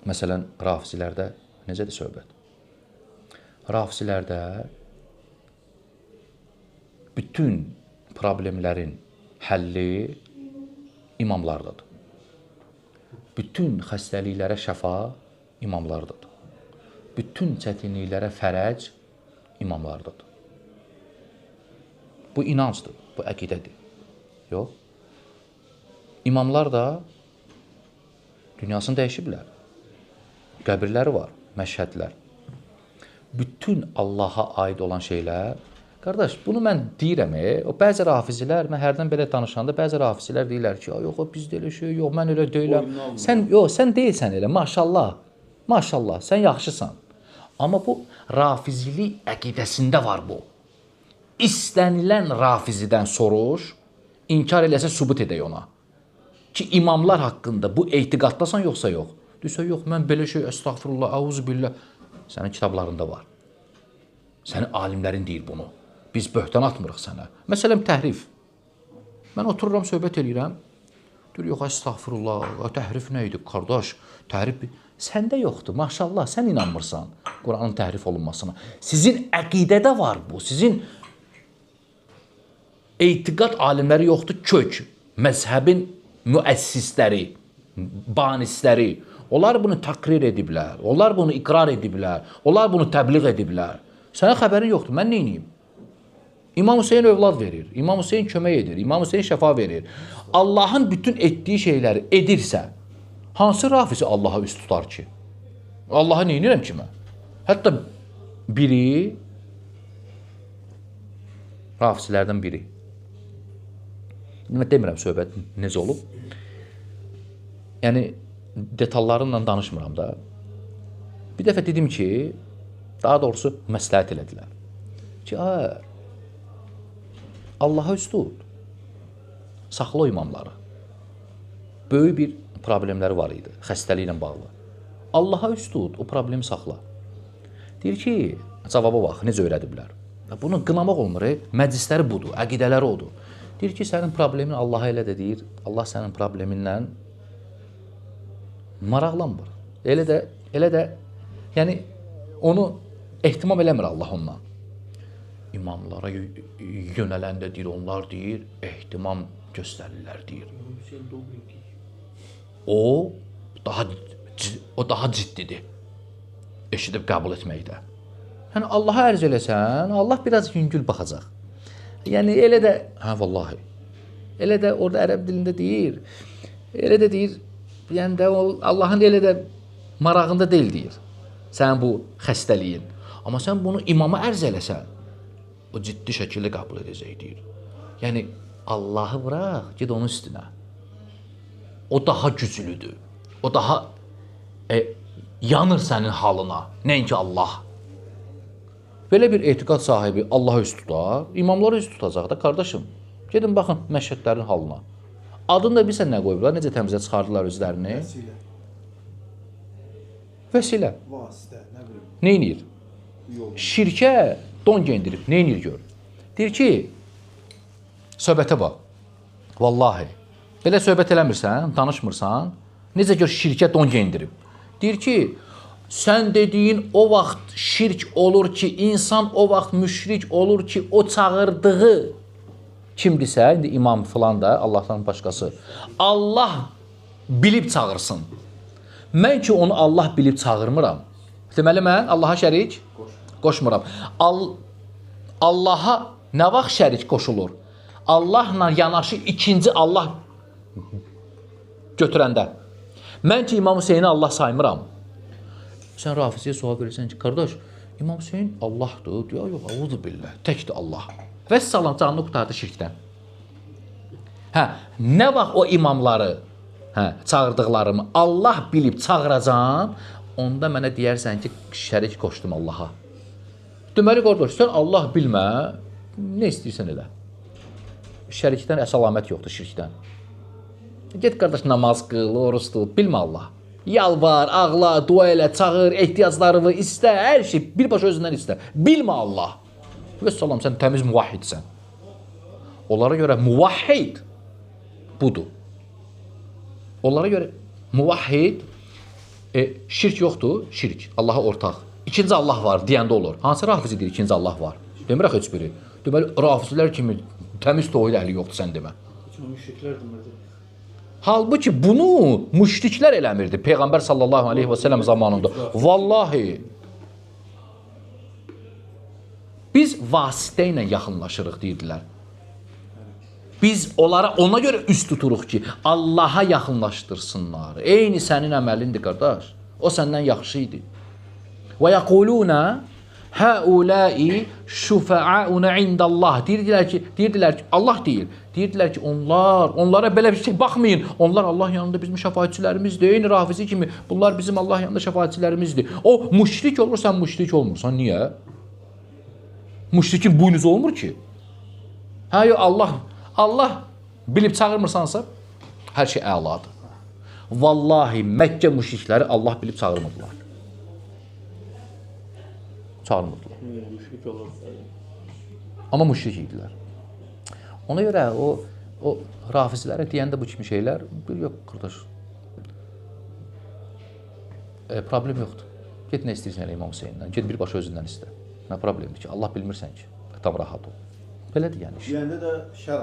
Məsələn, rafizilərdə necədir söhbət? Rafizilərdə bütün problemlərin həlli imamlardadır. Bütün xəstəliklərə şəfa imamlardadır. Bütün çətinliklərə fərəc imamlardadır. Bu inancdır, bu əqidədir. Yox. İmamlar da dünyasını dəyişiblər. Qəbirləri var, məşhədlər. Bütün Allaha aid olan şeylər. Qardaş, bunu mən deyirəm, o bəzi rafizilər, mən hərdən belə danışanda bəzi rafizilər deyirlər ki, yox, bizdə elə şey yox, mən elə deyiləm. Sən deyilsən elə, maşallah. Maşallah, sən yaxşısan. Amma bu rafizilik əqidəsində var bu. İstənilən rafizidən soruş, inkar eləsə sübut edək ona. Ki, imamlar haqqında bu etiqaddasan yoxsa yox? Deyirsə, yox, mən belə şey, əstəğfirullah, əuzubillah. Sənin kitablarında var. Sənin alimlərin deyir bunu. Biz böhtan atmırıq sənə. Məsələn, təhrif. Mən otururam, söhbət eləyirəm. Deyir, yox, əstəğfirullah, təhrif nə idi, qardaş? Təhrif səndə yoxdur, maşallah, sən inanmırsan Quranın təhrif olunmasına. Sizin əqidədə var bu, sizin etiqad alimləri yoxdur, kök, məzhəbin müəssisləri, banisləri. Onlar bunu takrir ediblər, onlar bunu iqrar ediblər, onlar bunu təbliğ ediblər. Sənə xəbərin yoxdur, mən neyniyim? İmam Hüseyin övlad verir, İmam Hüseyin kömək edir, İmam Hüseyin şəfa verir. Allahın bütün etdiyi şeyləri edirsə, hansı rafizi Allaha üst tutar ki? Allaha neynirəm ki mən? Hətta biri, rafizlərdən biri. Demirəm söhbət necə olub. Yəni, detallarınla danışmıram da. Bir dəfə dedim ki, daha doğrusu məsləhət elədilər. Ki, Allaha üst tut. Saxla o imamları. Böyük bir problemləri var idi, xəstəliklə bağlı. Allaha üst tut, o problemi saxla. Deyir ki, cavaba bax, necə öyrədiblər. Bunu qınamaq olmur, məclisləri budur, əqidələri odur. Deyir ki, sənin problemin Allaha elə də deyir, Allah sənin probleminlə maraqlanmır. Elə də, yəni, onu ehtimam eləmir Allah ondan. İmamlara yönələndə deyir, onlar deyir, ehtimam göstərirlər, deyir. O daha ciddidir. Eşidib qəbul etməkdə. Yəni, Allaha ərz eləsən, Allah biraz yüngül baxacaq. Yəni, elə də, vallahi, elə də orada ərəb dilində deyir, elə də deyir, yəni də Allahın elə də marağında deyil, deyir, sənin bu xəstəliyin. Amma sən bunu imama ərz eləsən, o ciddi şəkildə qəbul edəcək, deyir. Yəni, Allahı bıraq, ged onun üstünə. O daha güclüdür. O daha yanır sənin halına, nəinki Allah. Belə bir etiqad sahibi Allaha üst tutar, imamlara üst tutacaq da, qardaşım. Gedin, baxın, məşhədlərin halına. Adını da bilsən nə qoyublar, necə təmizə çıxardılar özlərini? Vəsilə. Vəsilə. Vasitə, nə bilim. Neynir? Şirkə don geyindirib, neynir gör? Deyir ki, söhbətə bax, vallahi, belə söhbət eləmirsən, danışmırsan, necə gör şirkə don geyindirib? Deyir ki, sən dediyin o vaxt şirk olur ki, insan o vaxt müşrik olur ki, o çağırdığı kimdirsə, indi imam filan da, Allahdan başqası, Allah bilib çağırsın. Mən ki, onu Allah bilib çağırmıram. Deməli, mən Allaha şərik qoşmuram. Allaha nə vaxt şərik qoşulur? Allahla yanaşı ikinci Allah götürəndə. Mən ki, İmam Hüseyni Allah saymıram. Sən rafiziyə sual verirsən ki, qardaş, İmam Hüseyin Allahdır. Deyir, yox, əvzu billah, təkdir Allah. Vəssalam, canını qurtardı şirkdən. Nə vaxt o imamları çağırdıqlarımı Allah bilib çağıracam, onda mənə deyərsən ki, şərik qoşdum Allaha. Deməli, qardaş, sən Allah bilmə, nə istəyirsən elə? Şərikdən əsalamət yoxdur, şirkdən. Get, qardaş, namaz qıl, oruç tut, bilmə Allah. Yalvar, ağla, dua elə, çağır, ehtiyaclarını istə, hər şey birbaşa özündən istə. Bilmə Allah. Və salam, sən təmiz muvahhidsən. Onlara görə muvahhid budur. Onlara görə muvahhid Şirk yoxdur, şirk. Allaha ortaq. İkinci Allah var deyəndə olur. Hansı rafizi deyir ikinci Allah var? Demirək heç biri. Deməli, rafizlər kimi təmiz tohid əhli yoxdur sən demə. Müşriklər demədi. Halbuki bunu müşriklər eləmirdi Peyğəmbər sallallahu aleyhi və səlləm zamanında. Vallahi biz vasitə ilə yaxınlaşırıq deyirdilər. Biz onlara ona görə üst tuturuq ki, Allaha yaxınlaşdırsınlar. Eyni sənin əməlindir, qardaş. O səndən yaxşı idi. Və yəquluna haulai şufa'auna indallah. Deyirdilər ki, Allah deyir. Deyirdilər ki, onlara belə bir şey baxmayın. Onlar Allah yanında bizim şəfaətçilərimizdir. Eyni rafizi kimi bunlar bizim Allah yanında şəfaətçilərimizdir. O müşrik olur, sən müşrik olmursan. Niyə? Müşrikin buynuzu olmur ki. Hə, Allah bilib çağırmırsansa, hər şey əladır. Vallahi Məkkə müşrikləri Allah bilib çağırmırdılar. Çağırmırdılar. Müşrik olur. Amma müşrik idilər. Ona görə o rafizlərə deyəndə bu kimi şeylər, yox qardaş. Problem yoxdur. Get nə istəyirsən elə İmam Hüseynindən. Get birbaşa özündən istə. Nə problemdir ki? Allah bilmirsən ki. Tam rahat ol. Belədir yəni. Deyəndə də şər